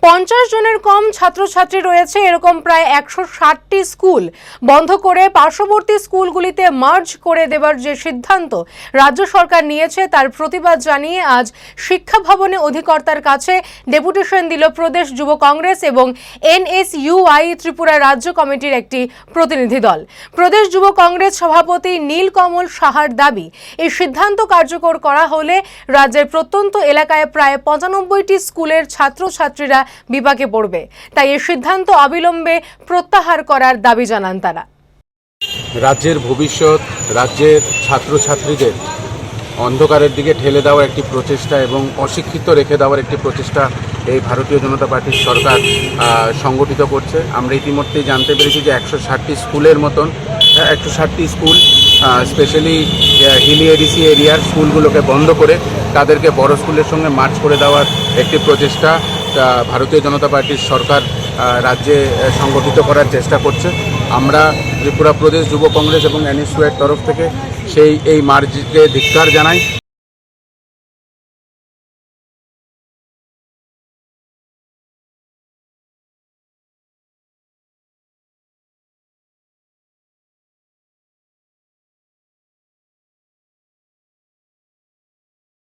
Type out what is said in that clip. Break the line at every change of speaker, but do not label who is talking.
50 জনের কম ছাত্রছাত্রী রয়েছে এরকম প্রায় 160টি স্কুল বন্ধ করে পার্শ্ববর্তী স্কুলগুলিতে মার্জ করে দেবার যে সিদ্ধান্ত রাজ্য সরকার নিয়েছে তার প্রতিবাদ জানিয়ে আজ শিক্ষা ভবনে অধিকর্তার কাছে ডেপুটেশন দিল প্রদেশ যুব কংগ্রেস এবং এনএসইউআই ত্রিপুরা রাজ্য কমিটির একটি প্রতিনিধি দল। প্রদেশ যুব কংগ্রেস সভাপতি নীলকমল সাহার দাবি, এই সিদ্ধান্ত কার্যকর করা হলে রাজ্যের প্রত্যন্ত এলাকায় প্রায় 95টি স্কুলের ছাত্রছাত্রীরা বিপাকে পড়বে। তাই এই সিদ্ধান্ত অবিলম্বে প্রত্যাহার করার দাবি জানান তারা।
রাজ্যের ভবিষ্যৎ, রাজ্যের ছাত্রছাত্রীদের অন্ধকারের দিকে ঠেলে দেওয়ার একটি প্রচেষ্টা এবং অশিক্ষিত রেখে দেওয়ার একটি প্রচেষ্টা এই ভারতীয় জনতা পার্টির সরকার সংগঠিত করছে। আমরা ইতিমধ্যেই জানতে পেরেছি যে 160টি স্কুলের মতন 160টি স্কুল স্পেশালি হিলি এডিসি এরিয়ার স্কুলগুলোকে বন্ধ করে তাদেরকে বড় স্কুলের সঙ্গে মার্চ করে দেওয়ার একটি প্রচেষ্টা ভারতীয় জনতা পার্টির সরকার রাজ্যে সংগঠিত করার চেষ্টা করছে। আমরা ত্রিপুরা প্রদেশ যুব কংগ্রেস এবং এনএসইউআইয়ের তরফ থেকে এই মার্চকে ধিক্কার জানাই।